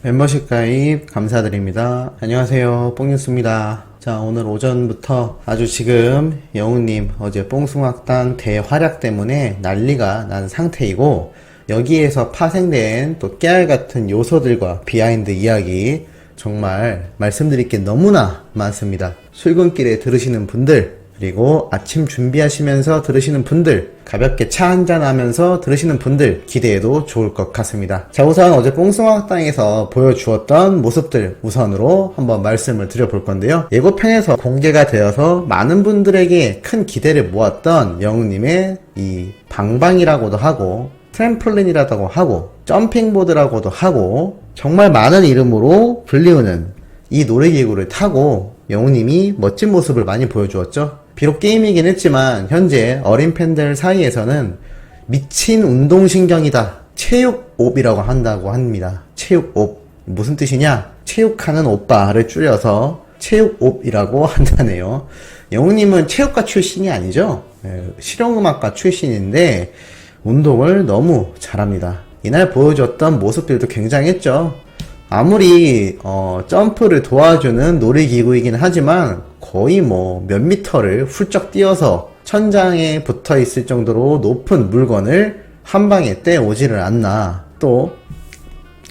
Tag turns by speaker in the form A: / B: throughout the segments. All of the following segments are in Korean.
A: 멤버십 가입 감사드립니다. 안녕하세요, 뽕뉴스입니다. 자, 오늘 오전부터 아주 지금 영우님 어제 뽕숭악당 대활약 때문에 난리가 난 상태이고, 여기에서 파생된 또 깨알같은 요소들과 비하인드 이야기 정말 말씀드릴 게 너무나 많습니다. 출근길에 들으시는 분들, 그리고 아침 준비하시면서 들으시는 분들, 가볍게 차 한잔 하면서 들으시는 분들 기대해도 좋을 것 같습니다. 자, 우선 어제 뽕숭아학당에서 보여주었던 모습들 우선으로 한번 말씀을 드려볼 건데요. 예고편에서 공개가 되어서 많은 분들에게 큰 기대를 모았던 영우님의 이 방방이라고도 하고 트램플린이라고 하고 점핑보드라고도 하고 정말 많은 이름으로 불리우는 이 놀이기구를 타고 영우님이 멋진 모습을 많이 보여주었죠. 비록 게임이긴 했지만 현재 어린 팬들 사이에서는 미친 운동신경이다, 체육옵이라고 한다고 합니다. 체육옵 무슨 뜻이냐? 체육하는 오빠를 줄여서 체육옵이라고 한다네요. 영우님은 체육과 출신이 아니죠. 실용음악과 출신인데 운동을 너무 잘합니다. 이날 보여줬던 모습들도 굉장했죠. 아무리 점프를 도와주는 놀이기구이긴 하지만 거의 뭐 몇 미터를 훌쩍 뛰어서 천장에 붙어 있을 정도로 높은 물건을 한 방에 떼오지를 않나. 또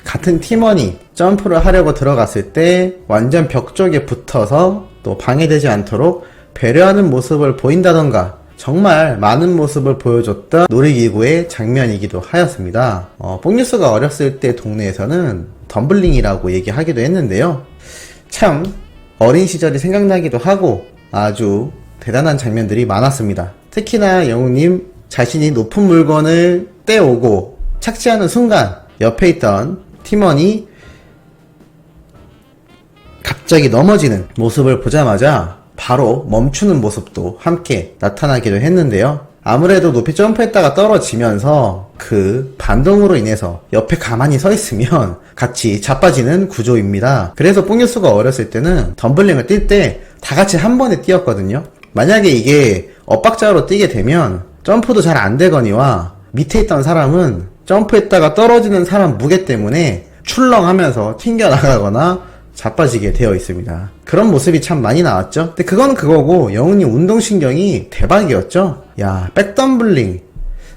A: 같은 팀원이 점프를 하려고 들어갔을 때 완전 벽 쪽에 붙어서 또 방해되지 않도록 배려하는 모습을 보인다던가 정말 많은 모습을 보여줬던 놀이기구의 장면이기도 하였습니다. 뽕뉴스가 어렸을 때 동네에서는 덤블링이라고 얘기하기도 했는데요. 참 어린 시절이 생각나기도 하고 아주 대단한 장면들이 많았습니다. 특히나 영우님 자신이 높은 물건을 떼오고 착지하는 순간 옆에 있던 팀원이 갑자기 넘어지는 모습을 보자마자 바로 멈추는 모습도 함께 나타나기도 했는데요. 아무래도 높이 점프했다가 떨어지면서 그 반동으로 인해서 옆에 가만히 서 있으면 같이 자빠지는 구조입니다. 그래서 뽕뉴스가 어렸을 때는 덤블링을 뛸 때 다 같이 한 번에 뛰었거든요. 만약에 이게 엇박자로 뛰게 되면 점프도 잘 안 되거니와 밑에 있던 사람은 점프했다가 떨어지는 사람 무게 때문에 출렁하면서 튕겨나가거나 자빠지게 되어 있습니다. 그런 모습이 참 많이 나왔죠. 근데 그건 그거고 영훈님 운동신경이 대박이었죠. 야, 백덤블링.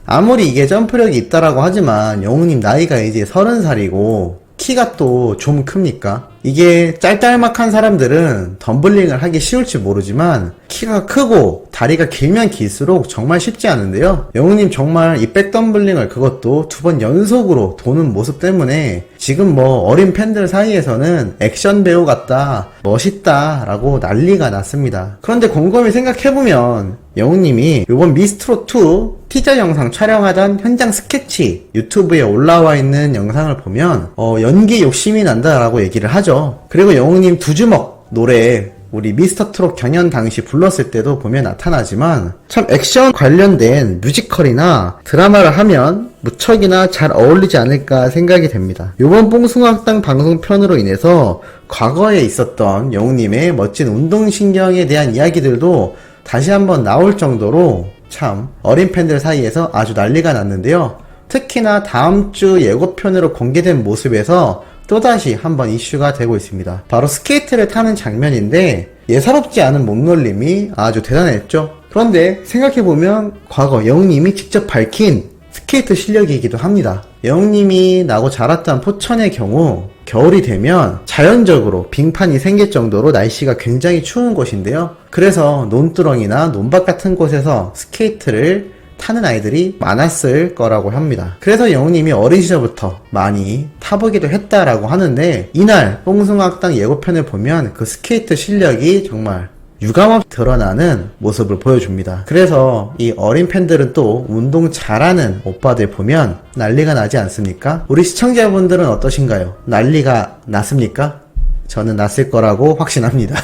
A: 아무리 이게 점프력이 있다라고 하지만 영훈님 나이가 이제 30살이고 키가 또 좀 큽니까? 이게 짤짤막한 사람들은 덤블링을 하기 쉬울지 모르지만 키가 크고 다리가 길면 길수록 정말 쉽지 않은데요. 영우님 정말 이 백덤블링을 그것도 2번 연속으로 도는 모습 때문에 지금 뭐 어린 팬들 사이에서는 액션 배우 같다, 멋있다 라고 난리가 났습니다. 그런데 곰곰이 생각해보면 영우님이 이번 미스트롯2 티저 영상 촬영하던 현장 스케치 유튜브에 올라와 있는 영상을 보면 연기 욕심이 난다라고 얘기를 하죠. 그리고 영웅님 두 주먹 노래 우리 미스터트롯 경연 당시 불렀을 때도 보면 나타나지만 참 액션 관련된 뮤지컬이나 드라마를 하면 무척이나 잘 어울리지 않을까 생각이 됩니다. 요번 뽕숭아학당 방송편으로 인해서 과거에 있었던 영웅님의 멋진 운동신경에 대한 이야기들도 다시 한번 나올 정도로 참 어린 팬들 사이에서 아주 난리가 났는데요. 특히나 다음 주 예고편으로 공개된 모습에서 또다시 한번 이슈가 되고 있습니다. 바로 스케이트를 타는 장면인데 예사롭지 않은 몸놀림이 아주 대단했죠. 그런데 생각해보면 과거 영웅님이 직접 밝힌 스케이트 실력이기도 합니다. 영웅님이 나고 자랐던 포천의 경우 겨울이 되면 자연적으로 빙판이 생길 정도로 날씨가 굉장히 추운 곳인데요. 그래서 논두렁이나 논밭 같은 곳에서 스케이트를 타는 아이들이 많았을 거라고 합니다. 그래서 영우님이 어린 시절부터 많이 타보기도 했다라고 하는데 이날 뽕숭아학당 예고편을 보면 그 스케이트 실력이 정말 유감없이 드러나는 모습을 보여줍니다. 그래서 이 어린 팬들은 또 운동 잘하는 오빠들 보면 난리가 나지 않습니까? 우리 시청자분들은 어떠신가요? 난리가 났습니까? 저는 났을 거라고 확신합니다.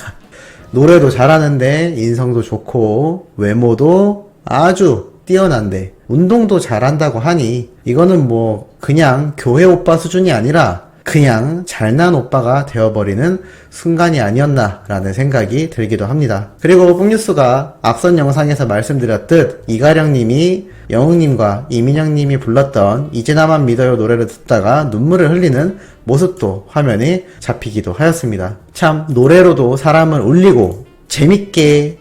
A: 노래도 잘하는데 인성도 좋고 외모도 아주 뛰어난데 운동도 잘한다고 하니 이거는 뭐 그냥 교회 오빠 수준이 아니라 그냥 잘난 오빠가 되어버리는 순간이 아니었나라는 생각이 들기도 합니다. 그리고 뽕뉴스가 앞선 영상에서 말씀드렸듯 이가령님이 영웅님과 이민영님이 불렀던 이제 나만 믿어요 노래를 듣다가 눈물을 흘리는 모습도 화면에 잡히기도 하였습니다. 참 노래로도 사람을 울리고 재밌게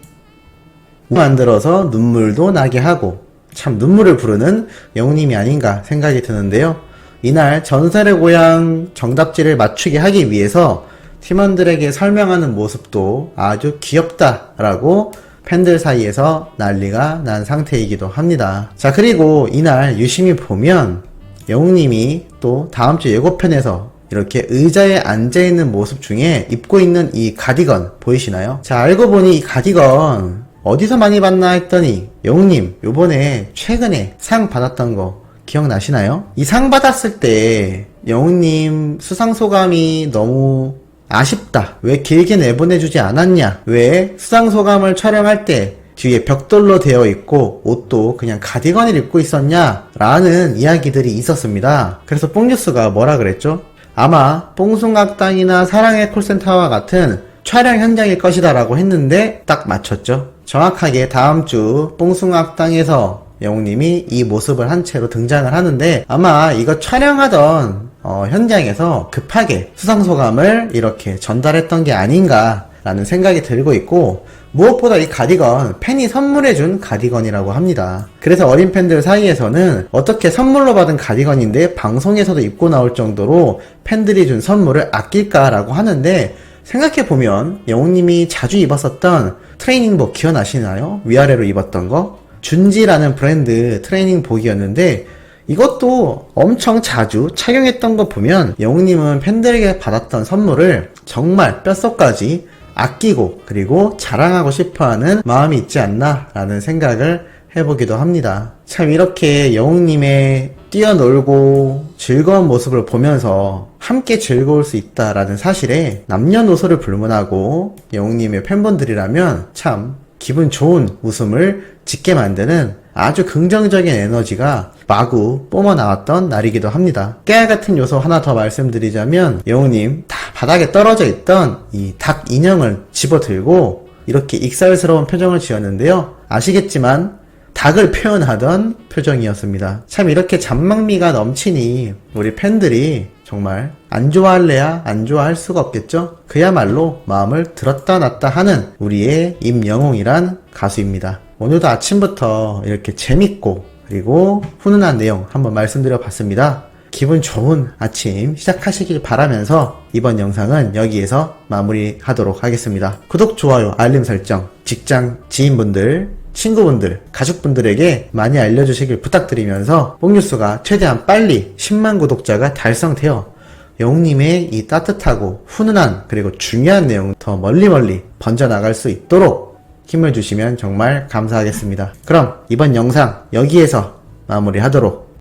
A: 만들어서 눈물도 나게 하고 참 눈물을 부르는 영웅님이 아닌가 생각이 드는데요. 이날 전설의 고향 정답지를 맞추게 하기 위해서 팀원들에게 설명하는 모습도 아주 귀엽다라고 팬들 사이에서 난리가 난 상태이기도 합니다. 자, 그리고 이날 유심히 보면 영웅님이 또 다음주 예고편에서 이렇게 의자에 앉아있는 모습 중에 입고 있는 이 가디건 보이시나요? 자, 알고 보니 이 가디건 어디서 많이 봤나 했더니 영웅님 요번에 최근에 상 받았던 거 기억나시나요? 이 상 받았을 때 영웅님 수상소감이 너무 아쉽다. 왜 길게 내보내주지 않았냐? 왜 수상소감을 촬영할 때 뒤에 벽돌로 되어 있고 옷도 그냥 가디건을 입고 있었냐? 라는 이야기들이 있었습니다. 그래서 뽕뉴스가 뭐라 그랬죠? 아마 뽕숭악당이나 사랑의 콜센터와 같은 촬영 현장일 것이다 라고 했는데 딱 맞췄죠. 정확하게 다음주 뽕숭악당에서 영웅님이 이 모습을 한 채로 등장을 하는데 아마 이거 촬영하던 현장에서 급하게 수상소감을 이렇게 전달했던 게 아닌가 라는 생각이 들고 있고 무엇보다 이 가디건 팬이 선물해준 가디건이라고 합니다. 그래서 어린 팬들 사이에서는 어떻게 선물로 받은 가디건인데 방송에서도 입고 나올 정도로 팬들이 준 선물을 아낄까라고 하는데 생각해보면 영웅님이 자주 입었었던 트레이닝복 기억나시나요? 위아래로 입었던 거? 준지라는 브랜드 트레이닝복이었는데 이것도 엄청 자주 착용했던 거 보면 영웅님은 팬들에게 받았던 선물을 정말 뼛속까지 아끼고 그리고 자랑하고 싶어하는 마음이 있지 않나 라는 생각을 해보기도 합니다. 참 이렇게 영웅님의 뛰어놀고 즐거운 모습을 보면서 함께 즐거울 수 있다라는 사실에 남녀노소를 불문하고 영웅님의 팬분들이라면 참 기분 좋은 웃음을 짓게 만드는 아주 긍정적인 에너지가 마구 뿜어나왔던 날이기도 합니다. 깨알같은 요소 하나 더 말씀드리자면 영웅님 다 바닥에 떨어져 있던 이 닭 인형을 집어들고 이렇게 익살스러운 표정을 지었는데요. 아시겠지만 닭을 표현하던 표정이었습니다. 참 이렇게 잔망미가 넘치니 우리 팬들이 정말 안 좋아할래야 안 좋아할 수가 없겠죠? 그야말로 마음을 들었다 놨다 하는 우리의 임영웅이란 가수입니다. 오늘도 아침부터 이렇게 재밌고 그리고 훈훈한 내용 한번 말씀드려 봤습니다. 기분 좋은 아침 시작하시길 바라면서 이번 영상은 여기에서 마무리하도록 하겠습니다. 구독, 좋아요, 알림 설정, 직장 지인분들, 친구분들, 가족분들에게 많이 알려주시길 부탁드리면서 뽕뉴스가 최대한 빨리 10만 구독자가 달성되어 영웅님의 이 따뜻하고 훈훈한 그리고 중요한 내용 더 멀리 번져나갈 수 있도록 힘을 주시면 정말 감사하겠습니다. 그럼 이번 영상 여기에서 마무리하도록